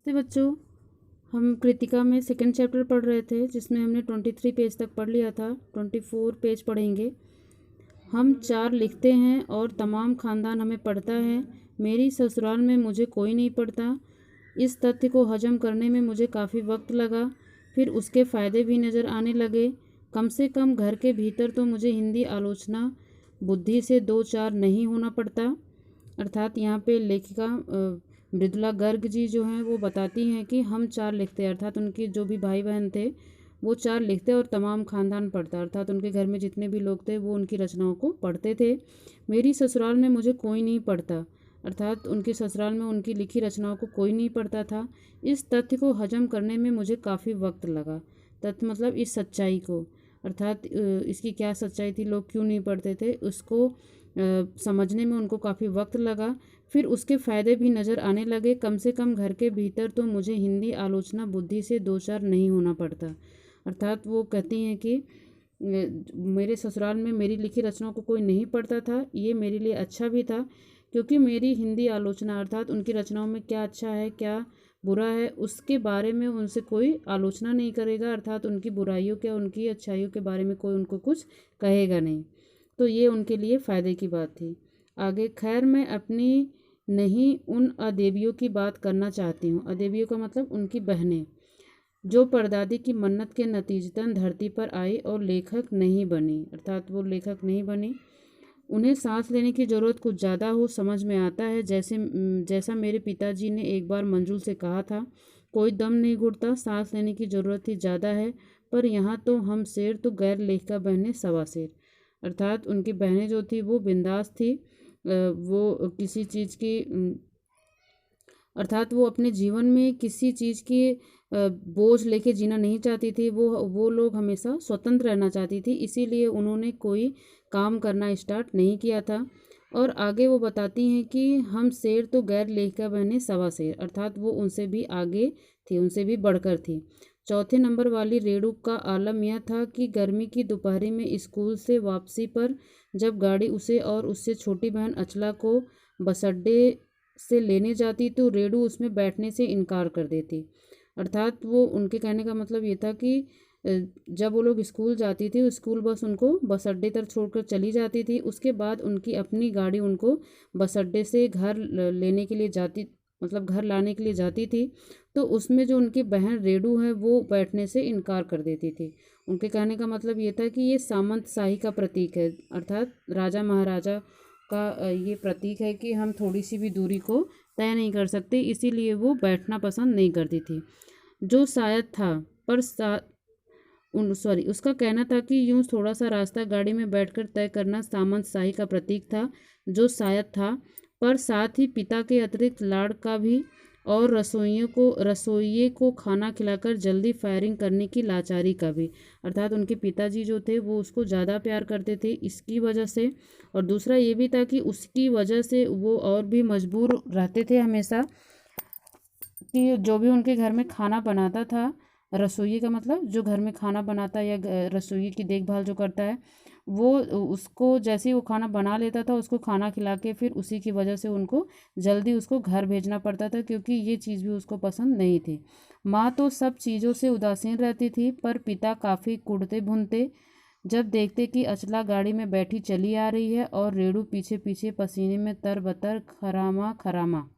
तो बच्चों, हम कृतिका में सेकंड चैप्टर पढ़ रहे थे, जिसमें हमने 23 पेज तक पढ़ लिया था। 24 पेज पढ़ेंगे। हम 4 लिखते हैं और तमाम ख़ानदान हमें पढ़ता है। मेरी ससुराल में मुझे कोई नहीं पढ़ता। इस तथ्य को हजम करने में मुझे काफ़ी वक्त लगा, फिर उसके फ़ायदे भी नज़र आने लगे। कम से कम घर के भीतर तो मुझे हिंदी आलोचना बुद्धि से 2-4 नहीं होना पड़ता। अर्थात यहाँ पे लेखिका मृदुला गर्ग जी जो हैं वो बताती हैं कि हम 4 लिखते हैं, अर्थात उनके जो भी भाई बहन थे वो 4 लिखते और तमाम ख़ानदान पढ़ता, अर्थात उनके घर में जितने भी लोग थे वो उनकी रचनाओं को पढ़ते थे। मेरी ससुराल में मुझे कोई नहीं पढ़ता, अर्थात उनके ससुराल में उनकी लिखी रचनाओं को कोई नहीं पढ़ता था। इस तथ्य को हजम करने में मुझे काफ़ी वक्त लगा। तथ्य मतलब इस सच्चाई को, अर्थात इसकी क्या सच्चाई थी, लोग क्यों नहीं पढ़ते थे, उसको समझने में उनको काफ़ी वक्त लगा। फिर उसके फ़ायदे भी नज़र आने लगे। कम से कम घर के भीतर तो मुझे हिंदी आलोचना बुद्धि से 2-4 नहीं होना पड़ता। अर्थात वो कहती हैं कि मेरे ससुराल में मेरी लिखी रचनाओं को कोई नहीं पढ़ता था। ये मेरे लिए अच्छा भी था, क्योंकि मेरी हिंदी आलोचना, अर्थात उनकी रचनाओं में क्या अच्छा है क्या बुरा है उसके बारे में उनसे कोई आलोचना नहीं करेगा, अर्थात उनकी बुराइयों क्या उनकी अच्छाइयों के बारे में कोई उनको कुछ कहेगा नहीं। तो ये उनके लिए फ़ायदे की बात थी। आगे, खैर मैं अपनी नहीं उन अदेबियों की बात करना चाहती हूँ। अदेबियों का मतलब उनकी बहनें, जो परदादी की मन्नत के नतीजतन धरती पर आई और लेखक नहीं बनी, अर्थात वो लेखक नहीं बनी। उन्हें सांस लेने की ज़रूरत कुछ ज़्यादा हो, समझ में आता है। जैसा मेरे पिताजी ने एक बार मंजूल से कहा था, कोई दम नहीं घुटता, सांस लेने की ज़रूरत ही ज़्यादा है। पर यहाँ तो हम शेर तो गैर लेखिका बहनें सवा शेर, अर्थात उनकी बहनें जो थी वो बिंदास थी। वो किसी चीज़ की अर्थात वो अपने जीवन में किसी चीज़ की बोझ लेके जीना नहीं चाहती थी। वो लोग हमेशा स्वतंत्र रहना चाहती थी, इसीलिए उन्होंने कोई काम करना स्टार्ट नहीं किया था। और आगे वो बताती हैं कि हम शेर तो गैर लेखिका बहनें सवा शेर, अर्थात वो उनसे भी आगे थी, उनसे भी बढ़कर थी। चौथे नंबर वाली रेणु का आलम यह था कि गर्मी की दोपहरी में स्कूल से वापसी पर जब गाड़ी उसे और उससे छोटी बहन अचला को बस अड्डे से लेने जाती तो रेणु उसमें बैठने से इनकार कर देती। अर्थात वो उनके कहने का मतलब ये था कि जब वो लोग स्कूल जाती थी, स्कूल बस उनको बस अड्डे तक छोड़कर चली जाती थी। उसके बाद उनकी अपनी गाड़ी उनको बस अड्डे से घर लेने के लिए जाती, मतलब घर लाने के लिए जाती थी। तो उसमें जो उनकी बहन रेणु है वो बैठने से इनकार कर देती थी। उनके कहने का मतलब ये था कि ये सामंतशाही का प्रतीक है, अर्थात राजा महाराजा का ये प्रतीक है कि हम थोड़ी सी भी दूरी को तय नहीं कर सकते, इसीलिए वो बैठना पसंद नहीं करती थी। जो शायद था पर उसका कहना था कि यूं थोड़ा सा रास्ता गाड़ी में बैठकर तय करना सामंतशाही का प्रतीक था, जो शायद था, पर साथ ही पिता के अतिरिक्त लाड़ का भी और रसोइये को खाना खिलाकर जल्दी फायरिंग करने की लाचारी का भी, अर्थात उनके पिताजी जो थे वो उसको ज़्यादा प्यार करते थे इसकी वजह से। और दूसरा ये भी था कि उसकी वजह से वो और भी मजबूर रहते थे हमेशा कि जो भी उनके घर में खाना बनाता था, रसोई का मतलब जो घर में खाना बनाता है या रसोई की देखभाल जो करता है, वो उसको जैसे ही वो खाना बना लेता था उसको खाना खिला के फिर उसी की वजह से उनको जल्दी उसको घर भेजना पड़ता था, क्योंकि ये चीज़ भी उसको पसंद नहीं थी। माँ तो सब चीज़ों से उदासीन रहती थी, पर पिता काफ़ी कुढ़ते भुनते जब देखते कि अचला गाड़ी में बैठी चली आ रही है और रेणु पीछे पीछे पसीने में तरबतर खरामा खरामा,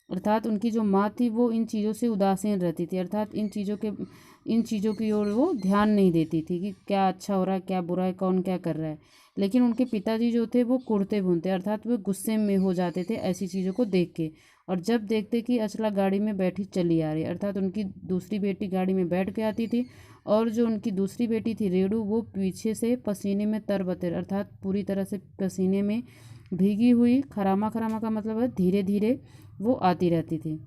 अर्थात उनकी जो माँ थी वो इन चीज़ों से उदासीन रहती थी, अर्थात इन चीज़ों की ओर वो ध्यान नहीं देती थी कि क्या अच्छा हो रहा है क्या बुरा है कौन क्या कर रहा है। लेकिन उनके पिताजी जो थे वो कुढ़ते भूनते, अर्थात वो गुस्से में हो जाते थे ऐसी चीज़ों को देख के। और जब देखते कि अचला गाड़ी में बैठी चली आ रही, अर्थात उनकी दूसरी बेटी गाड़ी में बैठ के आती थी और जो उनकी दूसरी बेटी थी रेणु वो पीछे से पसीने में तरबतर, अर्थात पूरी तरह से पसीने में भीगी हुई, खरामा खरामा का मतलब है धीरे धीरे वो आती रहती थी।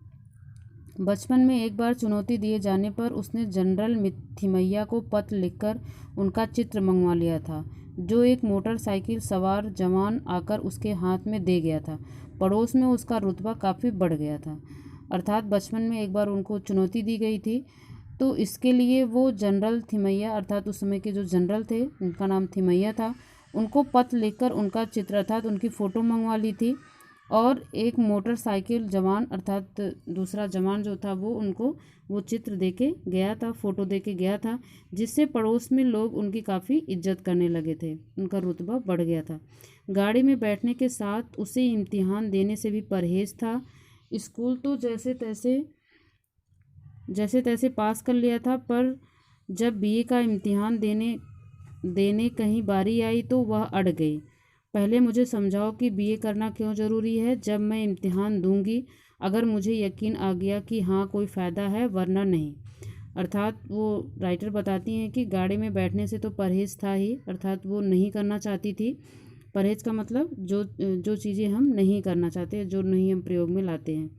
बचपन में एक बार चुनौती दिए जाने पर उसने जनरल थिमैया को पत्र लिखकर उनका चित्र मंगवा लिया था, जो एक मोटरसाइकिल सवार जवान आकर उसके हाथ में दे गया था। पड़ोस में उसका रुतबा काफ़ी बढ़ गया था, अर्थात बचपन में एक बार उनको चुनौती दी गई थी, तो इसके लिए वो जनरल थिमैया, अर्थात उस समय के जो जनरल थे उनका नाम थिमैया था, उनको पत्र लिखकर उनका चित्र अर्थात उनकी फ़ोटो मंगवा ली थी। और एक मोटरसाइकिल जवान अर्थात दूसरा जवान जो था वो उनको वो चित्र देके गया था, फ़ोटो देके गया था, जिससे पड़ोस में लोग उनकी काफ़ी इज्जत करने लगे थे, उनका रुतबा बढ़ गया था। गाड़ी में बैठने के साथ उसे इम्तिहान देने से भी परहेज़ था। स्कूल तो जैसे तैसे पास कर लिया था, पर जब बीए का इम्तिहान देने देने कहीं बारी आई तो वह अड़ गई। पहले मुझे समझाओ कि बीए करना क्यों ज़रूरी है। जब मैं इम्तिहान दूंगी, अगर मुझे यकीन आ गया कि हाँ कोई फ़ायदा है, वरना नहीं। अर्थात वो राइटर बताती हैं कि गाड़ी में बैठने से तो परहेज़ था ही, अर्थात वो नहीं करना चाहती थी। परहेज़ का मतलब जो जो चीज़ें हम नहीं करना चाहते, जो नहीं हम प्रयोग में लाते हैं।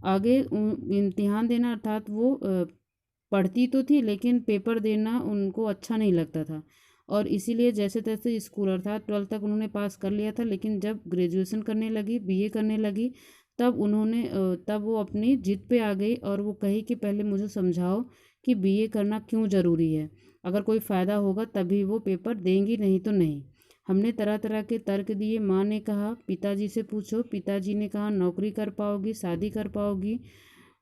आगे इम्तिहान देना अर्थात वो पढ़ती तो थी, लेकिन पेपर देना उनको अच्छा नहीं लगता था, और इसीलिए जैसे तैसे स्कूल अर्थात 12th तक उन्होंने पास कर लिया था। लेकिन जब ग्रेजुएशन करने लगी, बीए करने लगी, तब वो अपनी जिद पे आ गई और वो कही कि पहले मुझे समझाओ कि बीए करना क्यों ज़रूरी है। अगर कोई फ़ायदा होगा तभी वो पेपर देंगी, नहीं तो नहीं। हमने तरह तरह के तर्क दिए। माँ ने कहा पिताजी से पूछो, पिताजी ने कहा नौकरी कर पाओगी, शादी कर पाओगी,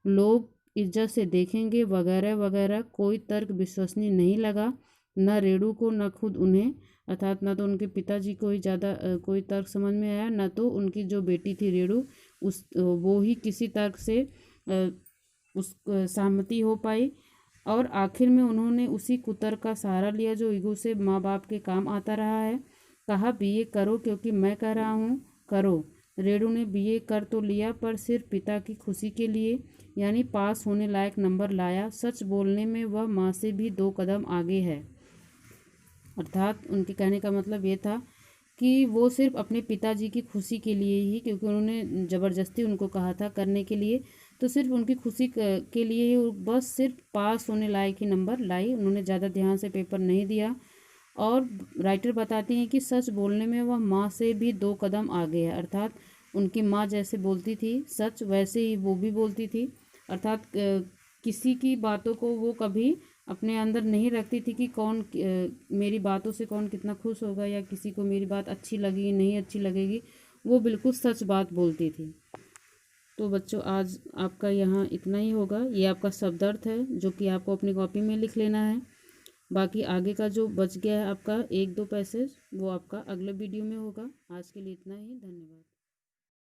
लोग इज्जत से देखेंगे, वगैरह वगैरह। कोई तर्क विश्वसनीय नहीं लगा, न रेणु को न खुद उन्हें, अर्थात न तो उनके पिताजी को ही ज़्यादा कोई तर्क समझ में आया, न तो उनकी जो बेटी थी रेणु वो ही किसी तर्क से सहमति हो पाई। और आखिर में उन्होंने उसी कुतर्क का सहारा लिया जो ईगो से माँ बाप के काम आता रहा है। कहा बीए करो क्योंकि मैं कह रहा हूँ, करो। रेणु ने बीए कर तो लिया, पर सिर्फ पिता की खुशी के लिए, यानी पास होने लायक नंबर लाया। सच बोलने में वह माँ से भी 2 कदम आगे है। अर्थात उनके कहने का मतलब ये था कि वो सिर्फ अपने पिताजी की खुशी के लिए ही, क्योंकि उन्होंने ज़बरदस्ती उनको कहा था करने के लिए, तो सिर्फ उनकी खुशी के लिए ही बस सिर्फ पास होने लायक ही नंबर लाई। उन्होंने ज़्यादा ध्यान से पेपर नहीं दिया। और राइटर बताती हैं कि सच बोलने में वह माँ से भी 2 कदम आगे है। अर्थात उनकी माँ जैसे बोलती थी सच, वैसे ही वो भी बोलती थी। अर्थात किसी की बातों को वो कभी अपने अंदर नहीं रखती थी कि मेरी बातों से कौन कितना खुश होगा, या किसी को मेरी बात अच्छी लगी नहीं अच्छी लगेगी। वो बिल्कुल सच बात बोलती थी। तो बच्चों आज आपका यहाँ इतना ही होगा। ये आपका शब्दार्थ है जो कि आपको अपनी कॉपी में लिख लेना है। बाकी आगे का जो बच गया है आपका 1-2 पैसेज, वो आपका अगले वीडियो में होगा। आज के लिए इतना ही, धन्यवाद।